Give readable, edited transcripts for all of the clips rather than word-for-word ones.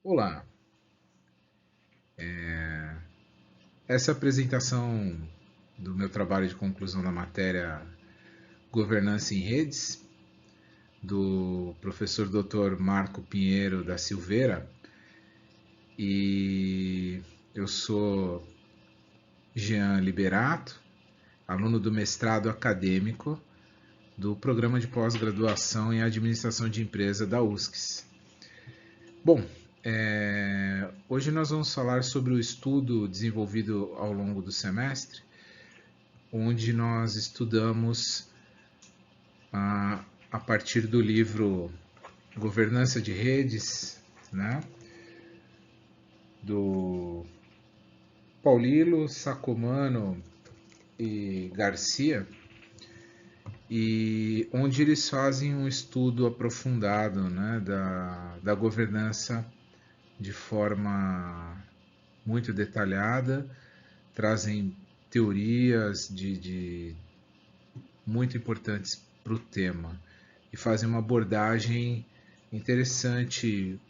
Olá, essa é a apresentação do meu trabalho de conclusão da matéria Governança em Redes, do professor Dr. Marco Pinheiro da Silveira, e eu sou Jean Liberato, aluno do mestrado acadêmico do programa de pós-graduação em administração de empresa da USCS. Bom, hoje nós vamos falar sobre o estudo desenvolvido ao longo do semestre, onde nós estudamos a partir do livro Governança de Redes, né, do Paulilo, Sacomano e Garcia, e onde eles fazem um estudo aprofundado, né, da governança de forma muito detalhada, trazem teorias muito importantes para o tema e fazem uma abordagem interessante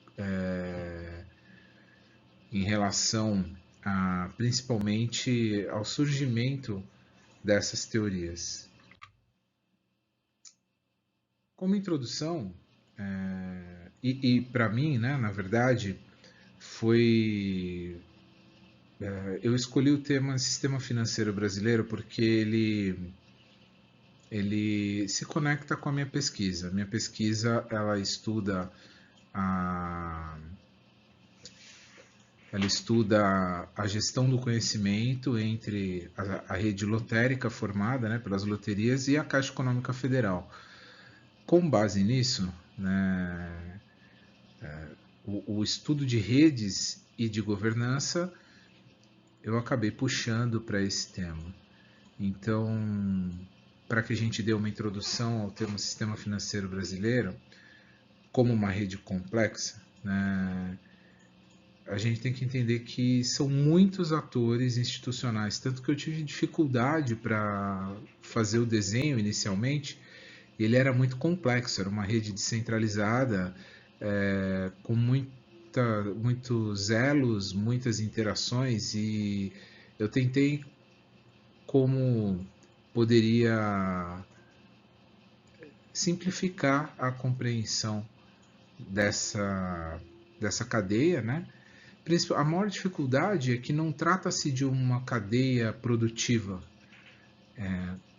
em relação principalmente ao surgimento dessas teorias. Como introdução, e para mim, né, na verdade, foi. Eu escolhi o tema Sistema Financeiro Brasileiro porque ele se conecta com a minha pesquisa. Minha pesquisa ela estuda a, a gestão do conhecimento entre a rede lotérica formada, né, pelas loterias e a Caixa Econômica Federal. Com base nisso, né, o estudo de redes e de governança eu acabei puxando para esse tema. Então, para que a gente dê uma introdução ao termo sistema financeiro brasileiro, como uma rede complexa, né, a gente tem que entender que são muitos atores institucionais, tanto que eu tive dificuldade para fazer o desenho inicialmente, ele era muito complexo, era uma rede descentralizada, com muitos elos, muitas interações, e eu tentei como poderia simplificar a compreensão dessa cadeia, né? A maior dificuldade é que não trata-se de uma cadeia produtiva.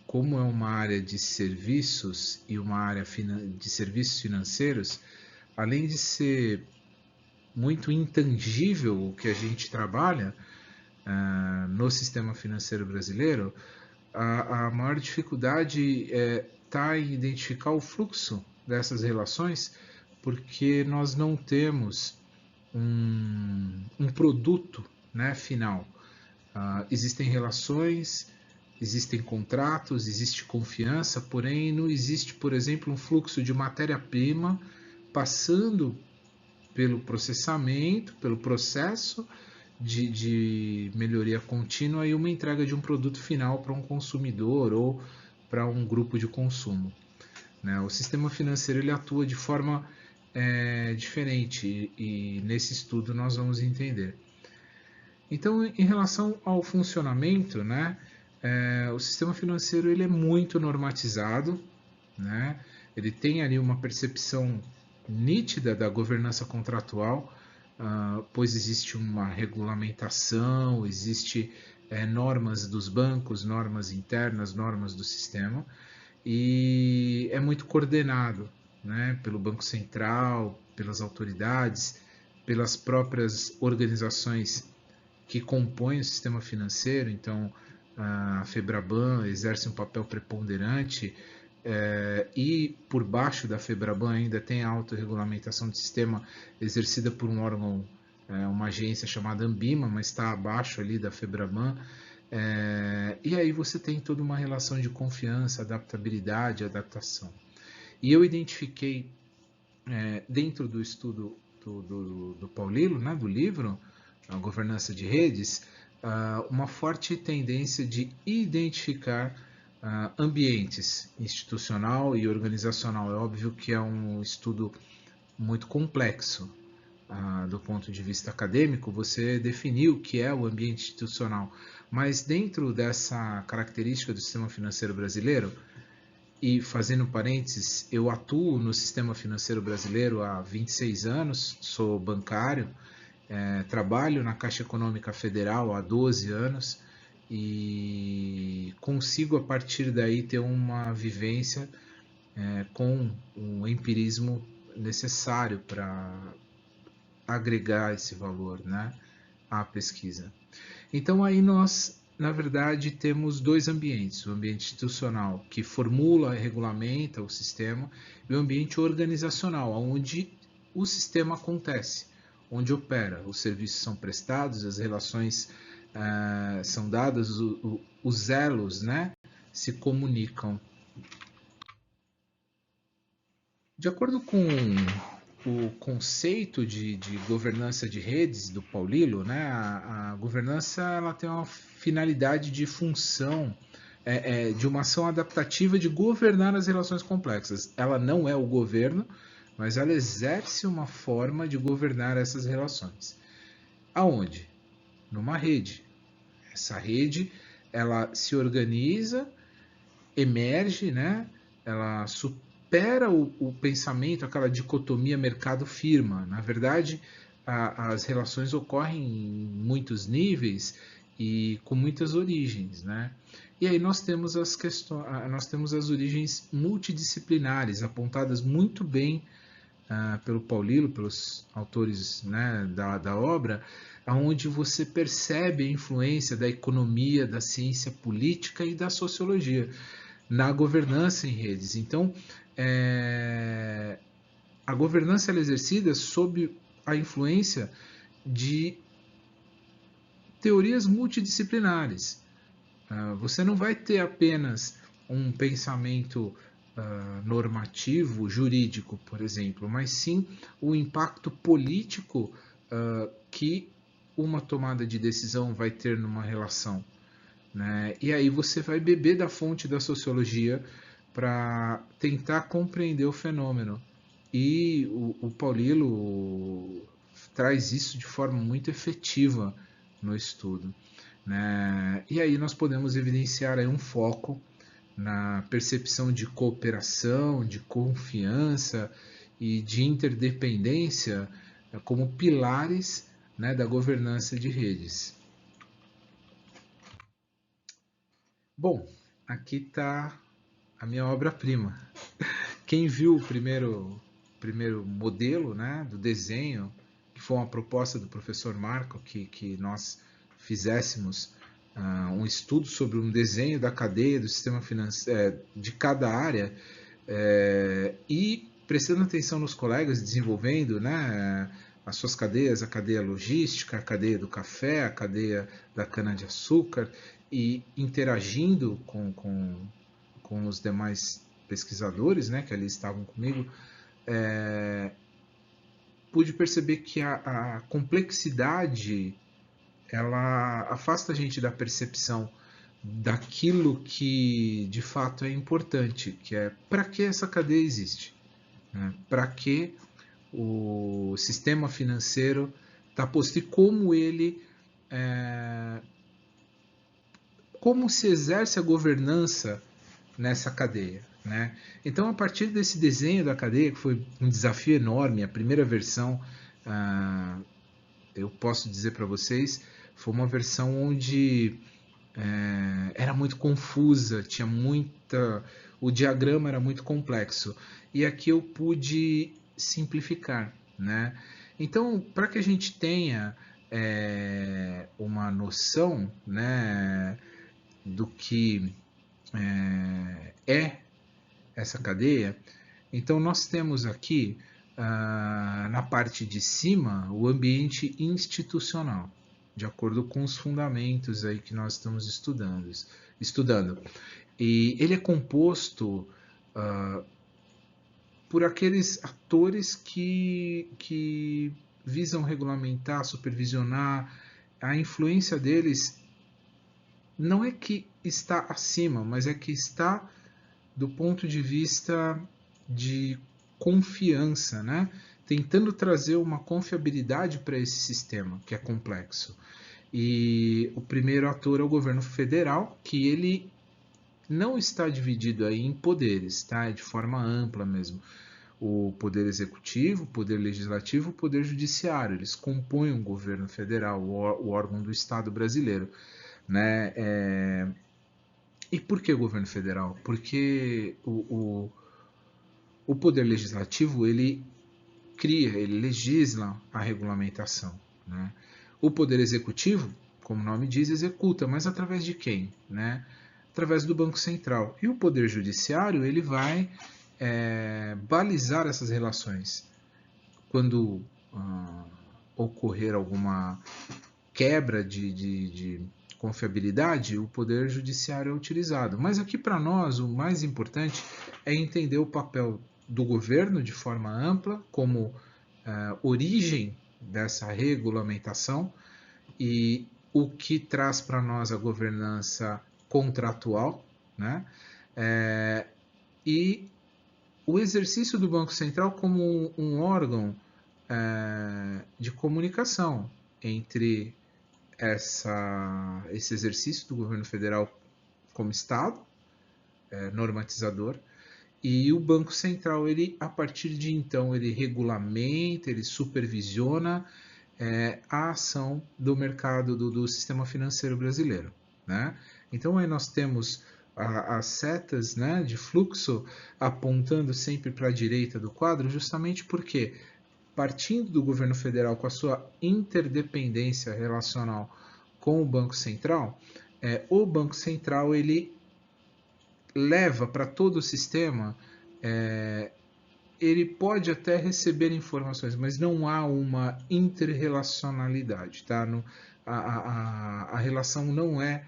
Como é uma área de serviços e uma área de serviços financeiros, além de ser muito intangível o que a gente trabalha no sistema financeiro brasileiro, a maior dificuldade está em identificar o fluxo dessas relações, porque nós não temos um produto, né, final. Existem relações, existem contratos, existe confiança, porém não existe, por exemplo, um fluxo de matéria-prima passando pelo processamento, pelo processo de melhoria contínua e uma entrega de um produto final para um consumidor ou para um grupo de consumo. Né? O sistema financeiro ele atua de forma diferente e nesse estudo nós vamos entender. Então, em relação ao funcionamento, né, o sistema financeiro ele é muito normatizado, né, ele tem ali uma percepção nítida da governança contratual, pois existe uma regulamentação, existe normas dos bancos, normas internas, normas do sistema, e é muito coordenado, né, pelo Banco Central, pelas autoridades, pelas próprias organizações que compõem o sistema financeiro. Então, a Febraban exerce um papel preponderante, e por baixo da Febraban ainda tem a autorregulamentação do sistema exercida por um órgão, uma agência chamada Ambima, mas está abaixo ali da Febraban. E aí você tem toda uma relação de confiança, adaptabilidade, adaptação. E eu identifiquei, dentro do estudo do Paulilo, né, do livro, A Governança de Redes, uma forte tendência de identificar ambientes institucional e organizacional. É óbvio que é um estudo muito complexo, do ponto de vista acadêmico, você definiu o que é o ambiente institucional, mas dentro dessa característica do sistema financeiro brasileiro, e fazendo parênteses, eu atuo no sistema financeiro brasileiro há 26 anos, sou bancário, trabalho na Caixa Econômica Federal há 12 anos e consigo a partir daí ter uma vivência com o empirismo necessário para agregar esse valor, né, à pesquisa. Então aí nós, na verdade, temos dois ambientes: o ambiente institucional, que formula e regulamenta o sistema, e o ambiente organizacional, onde o sistema acontece, onde opera, os serviços são prestados, as relações são dadas, os elos, né, se comunicam. De acordo com o conceito de governança de redes do Paulillo, né, a governança ela tem uma finalidade de função, de uma ação adaptativa de governar as relações complexas. Ela não é o governo, mas ela exerce uma forma de governar essas relações. Aonde? Numa rede. Essa rede ela se organiza, emerge, né? Ela supera o pensamento, aquela dicotomia mercado-firma. Na verdade, as relações ocorrem em muitos níveis e com muitas origens, né? E aí nós temos as questões, nós temos as origens multidisciplinares apontadas muito bem pelo Paulillo, pelos autores, né, da obra, onde você percebe a influência da economia, da ciência política e da sociologia na governança em redes. Então, a governança é exercida sob a influência de teorias multidisciplinares. Você não vai ter apenas um pensamento normativo, jurídico, por exemplo, mas sim o impacto político que uma tomada de decisão vai ter numa relação. Né? E aí você vai beber da fonte da sociologia para tentar compreender o fenômeno. E o Paulillo traz isso de forma muito efetiva no estudo. Né? E aí nós podemos evidenciar aí um foco na percepção de cooperação, de confiança e de interdependência como pilares, né, da governança de redes. Bom, aqui está a minha obra-prima. Quem viu o primeiro modelo, né, do desenho, que foi uma proposta do professor Marco, que nós fizéssemos um estudo sobre um desenho da cadeia do sistema financeiro, de cada área, e prestando atenção nos colegas, desenvolvendo, né, as suas cadeias, a cadeia logística, a cadeia do café, a cadeia da cana-de-açúcar, e interagindo com os demais pesquisadores, né, que ali estavam comigo, pude perceber que a complexidade ela afasta a gente da percepção daquilo que de fato é importante, que é para que essa cadeia existe, né? Para que o sistema financeiro está posto e como ele como se exerce a governança nessa cadeia, né? Então, a partir desse desenho da cadeia, que foi um desafio enorme, a primeira versão, eu posso dizer para vocês, foi uma versão onde era muito confusa, tinha muita, o diagrama era muito complexo, e aqui eu pude simplificar, né? Então, para que a gente tenha uma noção, né, do que é essa cadeia, então nós temos aqui na parte de cima o ambiente institucional, de acordo com os fundamentos aí que nós estamos estudando. E ele é composto por aqueles atores que visam regulamentar, supervisionar. A influência deles não é que está acima, mas é que está do ponto de vista de confiança, né? tentando trazer uma confiabilidade para esse sistema, que é complexo. E o primeiro ator é o governo federal, que ele não está dividido aí em poderes, tá? É de forma ampla mesmo. O poder executivo, o poder legislativo, o poder judiciário, eles compõem o governo federal, o órgão do Estado brasileiro, né? E por que o governo federal? Porque o poder legislativo, ele cria, ele legisla a regulamentação, né? O poder executivo, como o nome diz, executa, mas através de quem, né? Através do Banco Central. E o poder judiciário, ele vai balizar essas relações. Quando ocorrer alguma quebra de confiabilidade, o poder judiciário é utilizado. Mas aqui para nós o mais importante é entender o papel do governo de forma ampla, como origem dessa regulamentação e o que traz para nós a governança contratual, né? E o exercício do Banco Central como um órgão de comunicação entre esse exercício do governo federal como Estado, normatizador, e o Banco Central, ele, a partir de então, ele regulamenta, ele supervisiona a ação do mercado, do sistema financeiro brasileiro, né? Então aí nós temos as setas, né, de fluxo apontando sempre para a direita do quadro, justamente porque, partindo do governo federal com a sua interdependência relacional com o Banco Central, o Banco Central ele leva para todo o sistema, ele pode até receber informações, mas não há uma interrelacionalidade, tá? A relação não é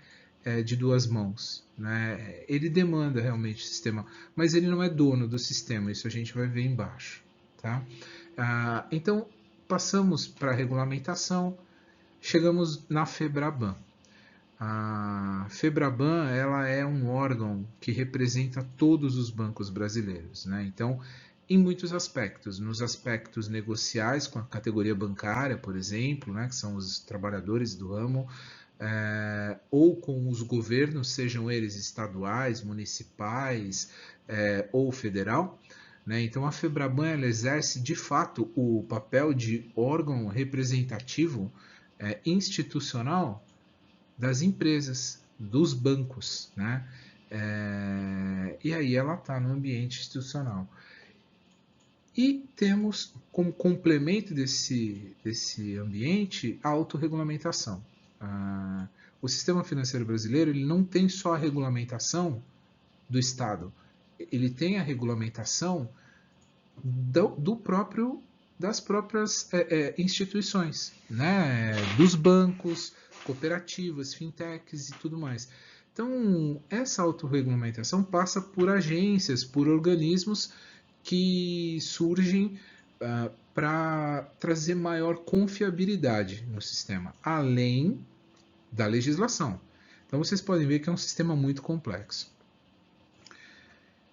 de duas mãos, né? Ele demanda realmente o sistema, mas ele não é dono do sistema, isso a gente vai ver embaixo, tá? Então, passamos para a regulamentação, chegamos na FEBRABAN. A FEBRABAN, ela é um órgão que representa todos os bancos brasileiros, né? Então, em muitos aspectos, nos aspectos negociais com a categoria bancária, por exemplo, né, que são os trabalhadores do ramo, ou com os governos, sejam eles estaduais, municipais ou federal, né? Então a FEBRABAN ela exerce de fato o papel de órgão representativo institucional das empresas, dos bancos, né? E aí ela está no ambiente institucional. E temos como complemento desse ambiente a autorregulamentação. O sistema financeiro brasileiro ele não tem só a regulamentação do Estado, ele tem a regulamentação das próprias instituições, né? Dos bancos, cooperativas, fintechs e tudo mais. Então, essa autorregulamentação passa por agências, por organismos que surgem para trazer maior confiabilidade no sistema, além da legislação. Então, vocês podem ver que é um sistema muito complexo.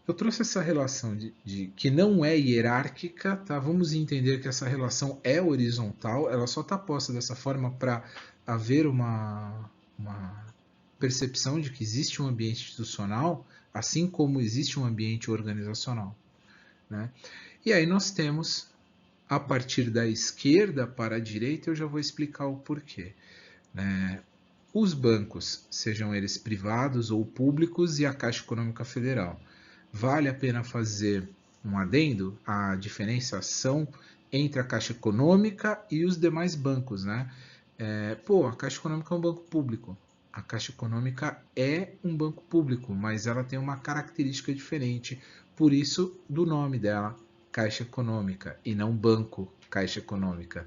Eu trouxe essa relação de que não é hierárquica, tá? Vamos entender que essa relação é horizontal, ela só está posta dessa forma para haver uma percepção de que existe um ambiente institucional, assim como existe um ambiente organizacional, né? E aí nós temos, a partir da esquerda para a direita, eu já vou explicar o porquê, né? Os bancos, sejam eles privados ou públicos, e a Caixa Econômica Federal. Vale a pena fazer um adendo à diferenciação entre a Caixa Econômica e os demais bancos, né? A Caixa Econômica é um banco público. A Caixa Econômica é um banco público, mas ela tem uma característica diferente, por isso do nome dela, Caixa Econômica, e não Banco Caixa Econômica.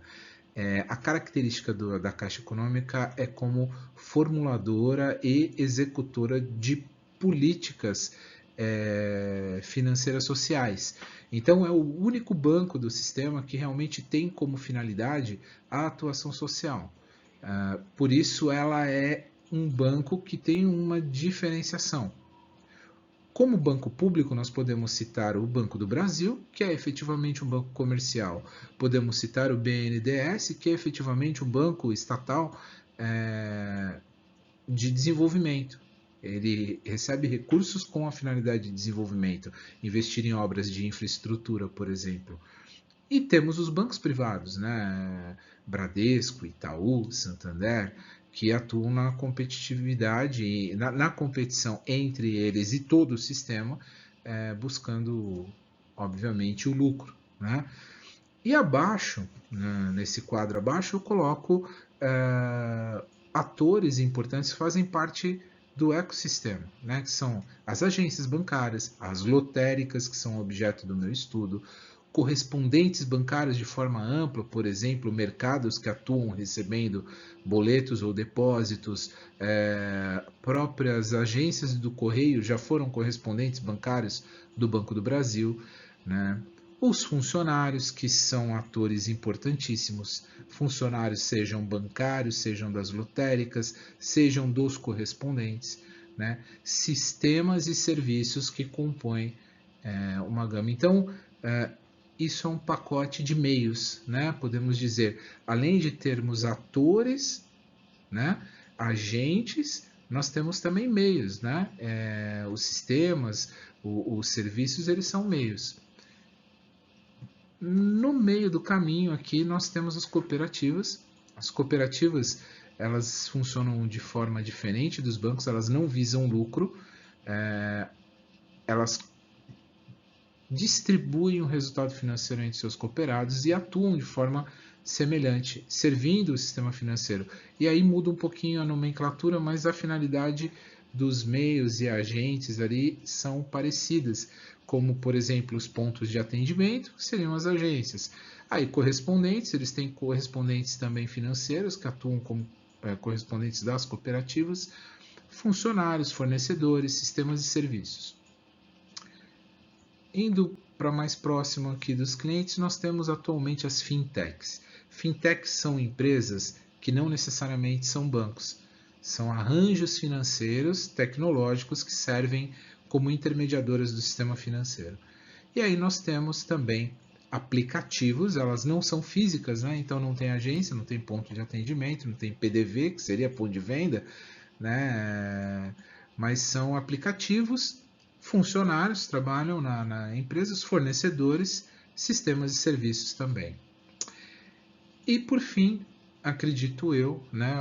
A característica da Caixa Econômica é como formuladora e executora de políticas financeiras sociais. Então, é o único banco do sistema que realmente tem como finalidade a atuação social. Por isso, ela é um banco que tem uma diferenciação. Como banco público, nós podemos citar o Banco do Brasil, que é efetivamente um banco comercial. Podemos citar o BNDES, que é efetivamente um banco estatal de desenvolvimento. Ele recebe recursos com a finalidade de desenvolvimento, investir em obras de infraestrutura, por exemplo. E temos os bancos privados, né? Bradesco, Itaú, Santander, que atuam na competitividade, na competição entre eles e todo o sistema, buscando, obviamente, o lucro, né? E abaixo, né, nesse quadro abaixo, eu coloco atores importantes que fazem parte do ecossistema, né, que são as agências bancárias, as lotéricas, que são objeto do meu estudo, correspondentes bancários de forma ampla, por exemplo, mercados que atuam recebendo boletos ou depósitos, próprias agências do correio já foram correspondentes bancários do Banco do Brasil, né? Os funcionários, que são atores importantíssimos, funcionários sejam bancários, sejam das lotéricas, sejam dos correspondentes, né? Sistemas e serviços que compõem uma gama. Então, isso é um pacote de meios, né? Podemos dizer, além de termos atores, né, agentes, nós temos também meios, né? Os sistemas, os serviços, eles são meios. No meio do caminho aqui nós temos as cooperativas. As cooperativas, elas funcionam de forma diferente dos bancos, elas não visam lucro, elas distribuem o resultado financeiro entre seus cooperados e atuam de forma semelhante, servindo o sistema financeiro. E aí muda um pouquinho a nomenclatura, mas a finalidade dos meios e agentes ali são parecidas, como, por exemplo, os pontos de atendimento seriam as agências. Aí, correspondentes, eles têm correspondentes também financeiros, que atuam como correspondentes das cooperativas, funcionários, fornecedores, sistemas e serviços. Indo para mais próximo aqui dos clientes, nós temos atualmente as fintechs. Fintechs são empresas que não necessariamente são bancos, são arranjos financeiros tecnológicos que servem como intermediadoras do sistema financeiro. E aí nós temos também aplicativos, elas não são físicas, né? Então não tem agência, não tem ponto de atendimento, não tem PDV, que seria ponto de venda, né? Mas são aplicativos, funcionários trabalham na empresa, os fornecedores, sistemas e serviços também. E por fim, acredito eu, né,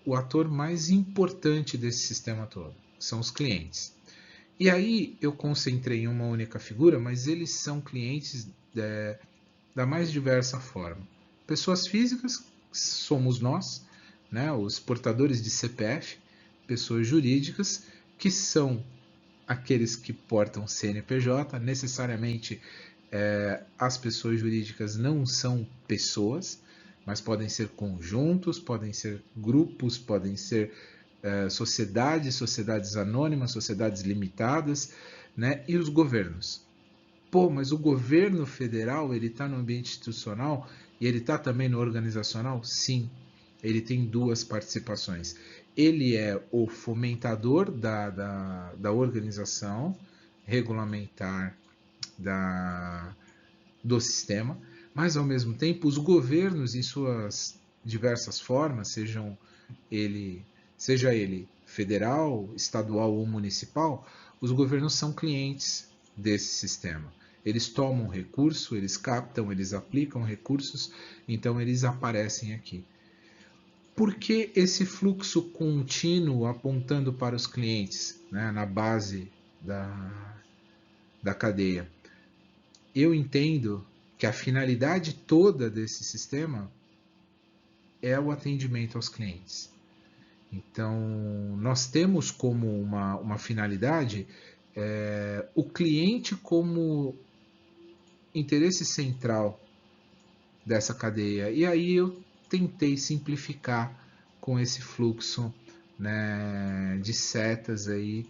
o ator mais importante desse sistema todo são os clientes. E aí eu concentrei em uma única figura, mas eles são clientes da mais diversa forma. Pessoas físicas, somos nós, né, os portadores de CPF, pessoas jurídicas, que são aqueles que portam CNPJ. Necessariamente as pessoas jurídicas não são pessoas, mas podem ser conjuntos, podem ser grupos, podem ser sociedades anônimas, sociedades limitadas, né? E os governos. Pô, mas o governo federal, ele está no ambiente institucional e ele está também no organizacional? Sim, ele tem duas participações. Ele é o fomentador da organização regulamentar do sistema, mas ao mesmo tempo os governos, em suas diversas formas, seja ele federal, estadual ou municipal, os governos são clientes desse sistema. Eles tomam recurso, eles captam, eles aplicam recursos, então eles aparecem aqui. Por que esse fluxo contínuo apontando para os clientes, né, na base da cadeia? Eu entendo que a finalidade toda desse sistema é o atendimento aos clientes. Então, nós temos como uma finalidade o cliente como interesse central dessa cadeia. E aí eu tentei simplificar com esse fluxo, né, de setas aí,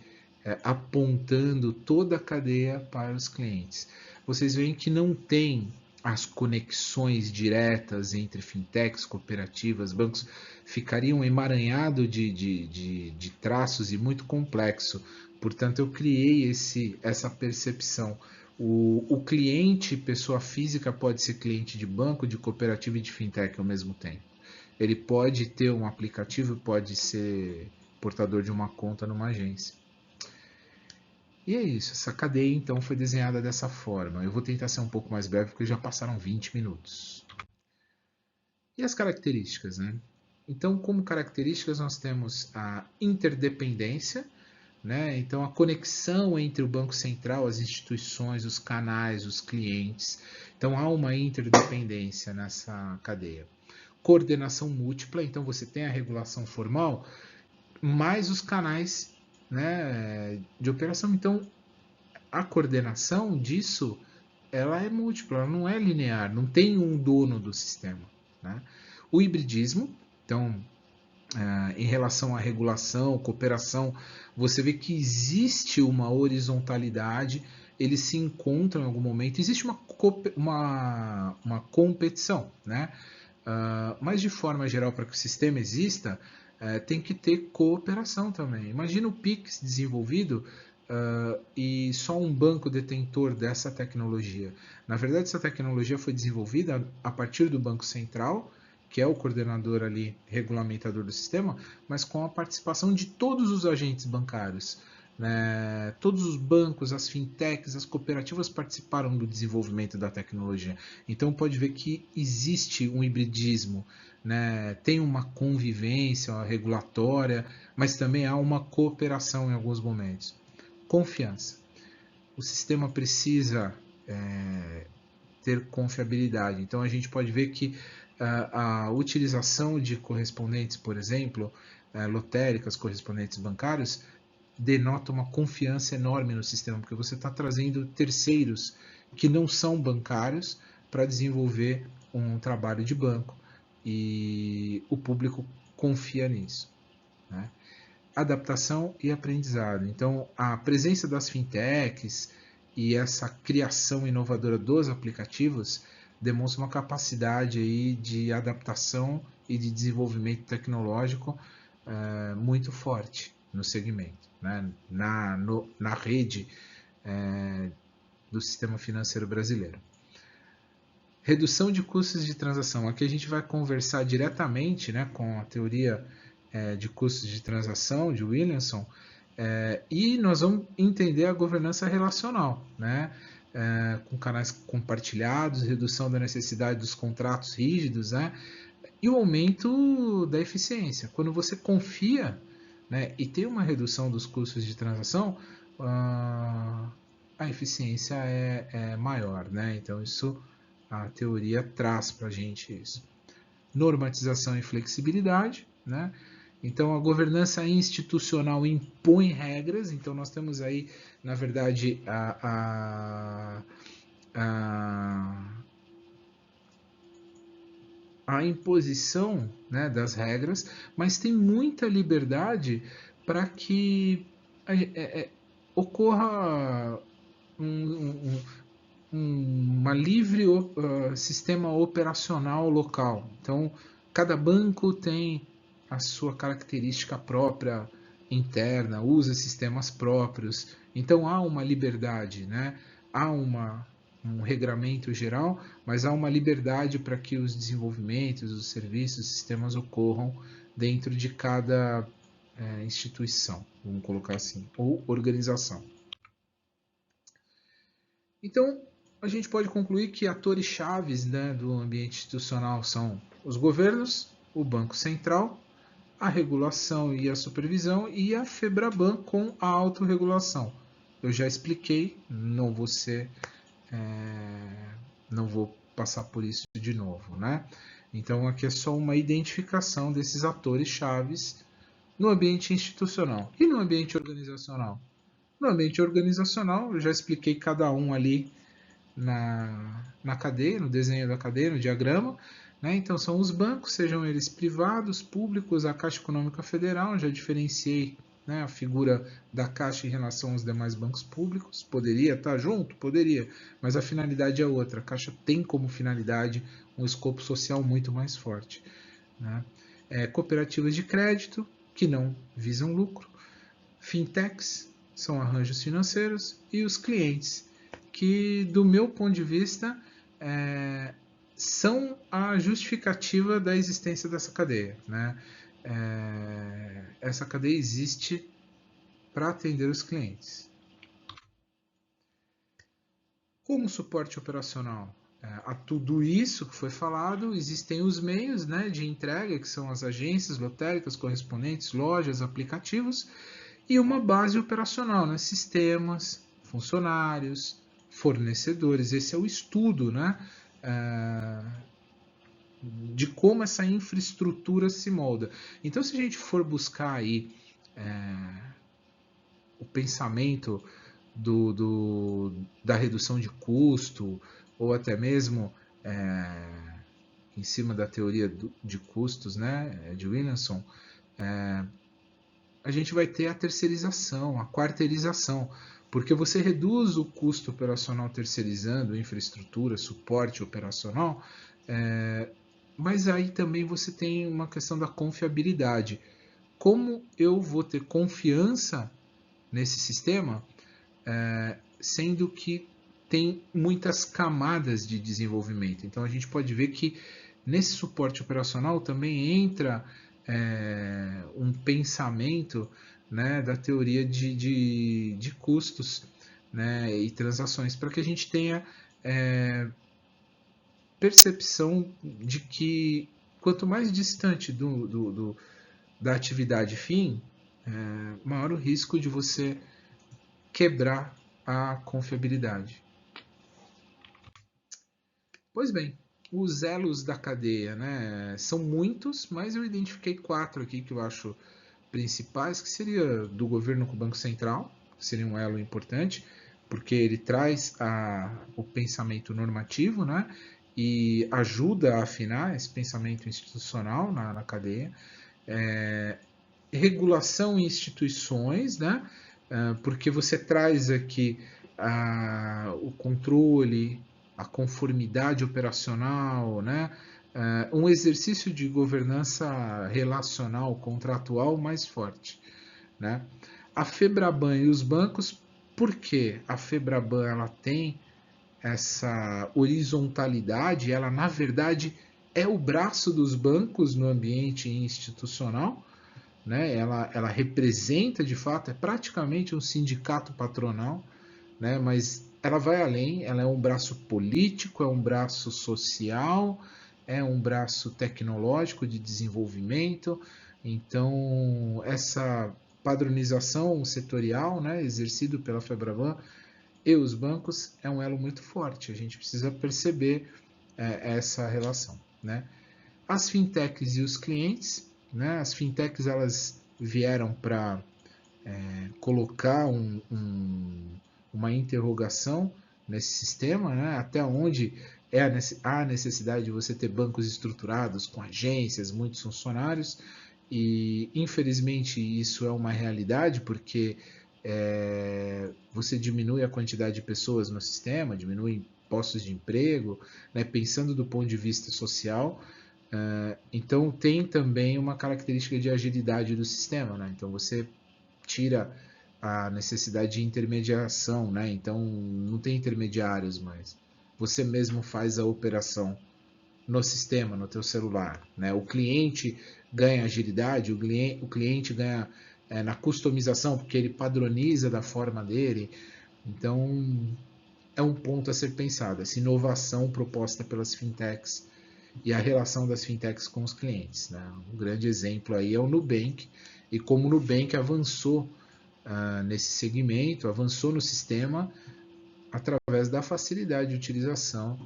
apontando toda a cadeia para os clientes. Vocês veem que não tem as conexões diretas entre fintechs, cooperativas, bancos, ficaria um emaranhado de traços e muito complexo Portanto, eu criei essa percepção. O cliente, pessoa física, pode ser cliente de banco, de cooperativa e de fintech ao mesmo tempo. Ele pode ter um aplicativo, pode ser portador de uma conta numa agência. E é isso, essa cadeia então foi desenhada dessa forma. Eu vou tentar ser um pouco mais breve porque já passaram 20 minutos. E as características, né? Então, como características, nós temos a interdependência, né? Então, a conexão entre o Banco Central, as instituições, os canais, os clientes. Então, há uma interdependência nessa cadeia. Coordenação múltipla, então você tem a regulação formal, mais os canais, né, de operação. Então, a coordenação disso, ela é múltipla, ela não é linear, não tem um dono do sistema, né? O hibridismo, então, em relação à regulação, cooperação, você vê que existe uma horizontalidade, eles se encontram em algum momento, existe uma competição, né? Mas de forma geral, para que o sistema exista, tem que ter cooperação também. Imagina o Pix desenvolvido e só um banco detentor dessa tecnologia. Na verdade, essa tecnologia foi desenvolvida a partir do Banco Central, que é o coordenador ali, regulamentador do sistema, mas com a participação de todos os agentes bancários. Né? Todos os bancos, as fintechs, as cooperativas participaram do desenvolvimento da tecnologia. Então pode ver que existe um hibridismo, né? Tem uma convivência regulatória, mas também há uma cooperação em alguns momentos. Confiança. O sistema precisa ter confiabilidade. Então a gente pode ver que a utilização de correspondentes, por exemplo, lotéricas, correspondentes bancários, denota uma confiança enorme no sistema, porque você está trazendo terceiros que não são bancários para desenvolver um trabalho de banco e o público confia nisso, né? Adaptação e aprendizado. Então, a presença das fintechs e essa criação inovadora dos aplicativos demonstra uma capacidade aí de adaptação e de desenvolvimento tecnológico muito forte no segmento, né? Na rede do sistema financeiro brasileiro. Redução de custos de transação. Aqui a gente vai conversar diretamente, né, com a teoria de custos de transação de Williamson, e nós vamos entender a governança relacional, né, com canais compartilhados, redução da necessidade dos contratos rígidos, né, e o aumento da eficiência. Quando você confia, né, e tem uma redução dos custos de transação, a eficiência é maior, né? Então isso a teoria traz para a gente isso. Normatização e flexibilidade, né? Então a governança institucional impõe regras, então nós temos aí, na verdade, a imposição, né, das regras, mas tem muita liberdade para que ocorra uma livre sistema operacional local. Então, cada banco tem a sua característica própria interna, usa sistemas próprios. Então, há uma liberdade, né? Há um regramento geral, mas há uma liberdade para que os desenvolvimentos, os serviços, os sistemas ocorram dentro de cada instituição, vamos colocar assim, ou organização. Então, a gente pode concluir que atores chaves, né, do ambiente institucional são os governos, o Banco Central, a regulação e a supervisão e a FEBRABAN com a autorregulação. Eu já expliquei, não vou passar por isso de novo, né? Então aqui é só uma identificação desses atores chaves no ambiente institucional e no ambiente organizacional. No ambiente organizacional, eu já expliquei cada um ali na cadeia, no desenho da cadeia, no diagrama. Né? Então, são os bancos, sejam eles privados, públicos, a Caixa Econômica Federal, já diferenciei, né, a figura da Caixa em relação aos demais bancos públicos. Poderia estar junto? Poderia, mas a finalidade é outra. A Caixa tem como finalidade um escopo social muito mais forte. Né? Cooperativas de crédito, que não visam lucro, fintechs, são arranjos financeiros, e os clientes, que, do meu ponto de vista, são a justificativa da existência dessa cadeia, né? Essa cadeia existe para atender os clientes. Como suporte operacional a tudo isso que foi falado, existem os meios, né, de entrega, que são as agências lotéricas, correspondentes, lojas, aplicativos, e uma base operacional, né, sistemas, funcionários, fornecedores. Esse é o estudo, né, de como essa infraestrutura se molda. Então, se a gente for buscar aí o pensamento da redução de custo, ou até mesmo em cima da teoria de custos, né, de Williamson, a gente vai ter a terceirização, a quarteirização, porque você reduz o custo operacional terceirizando infraestrutura, suporte operacional, mas aí também você tem uma questão da confiabilidade. Como eu vou ter confiança nesse sistema, sendo que tem muitas camadas de desenvolvimento? Então a gente pode ver que nesse suporte operacional também entra um pensamento, né, da teoria de custos, né, e transações, para que a gente tenha percepção de que quanto mais distante da atividade fim, maior o risco de você quebrar a confiabilidade. Pois bem, os elos da cadeia, né, são muitos, mas eu identifiquei 4 aqui que eu acho principais, que seria do governo com o Banco Central, que seria um elo importante, porque ele traz o pensamento normativo, né, e ajuda a afinar esse pensamento institucional na cadeia. Regulação em instituições, né, porque você traz aqui o controle, a conformidade operacional, né, um exercício de governança relacional, contratual mais forte, né? A Febraban e os bancos, por que a Febraban ela tem essa horizontalidade? Ela, na verdade, é o braço dos bancos no ambiente institucional, né? Ela representa, de fato, é praticamente um sindicato patronal, né? Mas ela vai além, ela é um braço político, é um braço social, é um braço tecnológico de desenvolvimento. Então, essa padronização setorial, né, exercido pela Febraban e os bancos, é um elo muito forte. A gente precisa perceber essa relação, né? As fintechs e os clientes, né? As fintechs elas vieram para colocar uma interrogação nesse sistema, né? Até onde há necessidade de você ter bancos estruturados com agências, muitos funcionários, e infelizmente isso é uma realidade, porque você diminui a quantidade de pessoas no sistema, diminui postos de emprego, né? Pensando do ponto de vista social. Então tem também uma característica de agilidade do sistema, né? Então você tira a necessidade de intermediação, né? Então não tem intermediários mais. Você mesmo faz a operação no sistema, no teu celular, né? O cliente ganha agilidade, o cliente ganha na customização, porque ele padroniza da forma dele. Então é um ponto a ser pensado, essa inovação proposta pelas fintechs e a relação das fintechs com os clientes, né? Um grande exemplo aí é o Nubank, e como o Nubank avançou nesse segmento, avançou no sistema através da facilidade de utilização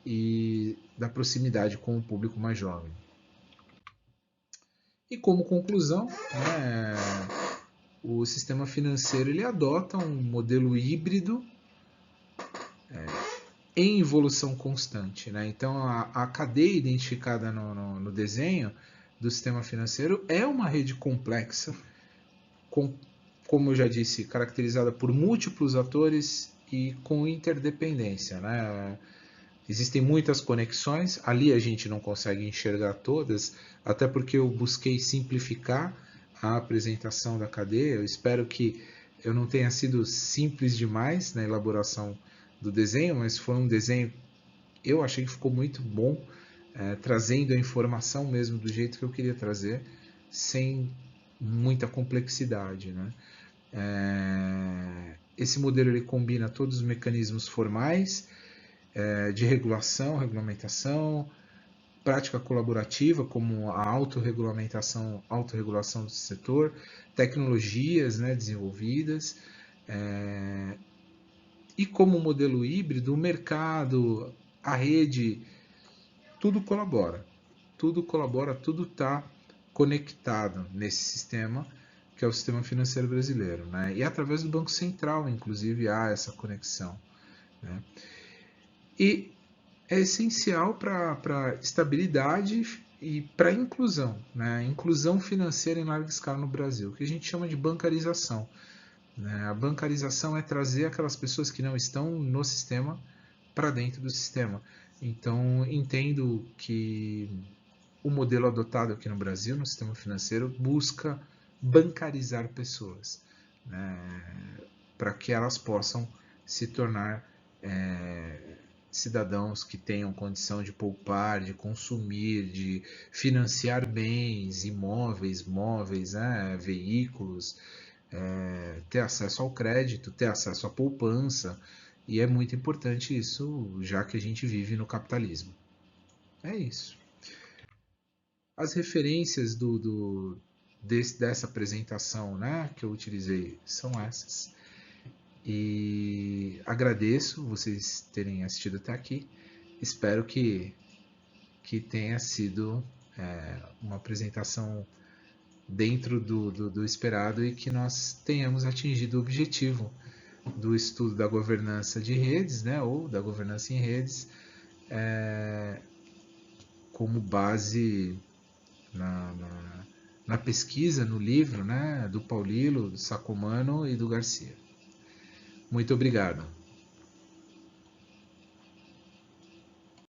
e da proximidade com o público mais jovem. E como conclusão, né, o sistema financeiro ele adota um modelo híbrido em evolução constante, né? Então a cadeia identificada no desenho do sistema financeiro é uma rede complexa, como eu já disse, caracterizada por múltiplos atores e com interdependência, né? Existem muitas conexões, ali a gente não consegue enxergar todas, até porque eu busquei simplificar a apresentação da cadeia. Eu espero que eu não tenha sido simples demais na elaboração do desenho, mas foi um desenho, eu achei que ficou muito bom, trazendo a informação mesmo do jeito que eu queria trazer, sem muita complexidade, né? Esse modelo ele combina todos os mecanismos formais de regulação, regulamentação, prática colaborativa, como a autorregulação do setor, tecnologias, né, desenvolvidas, e como modelo híbrido, o mercado, a rede, tudo colabora. Tudo colabora, tudo está conectado nesse sistema, que é o sistema financeiro brasileiro. Né? E através do Banco Central, inclusive, há essa conexão. Né? E é essencial para estabilidade e para inclusão, né? Inclusão financeira em larga escala no Brasil, que a gente chama de bancarização. Né? A bancarização é trazer aquelas pessoas que não estão no sistema para dentro do sistema. Então, entendo que o modelo adotado aqui no Brasil, no sistema financeiro, busca bancarizar pessoas, né? Para que elas possam se tornar cidadãos que tenham condição de poupar, de consumir, de financiar bens, imóveis, móveis, veículos, ter acesso ao crédito, ter acesso à poupança. E é muito importante isso, já que a gente vive no capitalismo. É isso. As referências dessa apresentação, né, que eu utilizei são essas. E agradeço vocês terem assistido até aqui. Espero que tenha sido uma apresentação dentro do esperado e que nós tenhamos atingido o objetivo do estudo da governança de redes, né, ou da governança em redes, como base na pesquisa, no livro, né, do Paulilo, do Sacomano e do Garcia. Muito obrigado.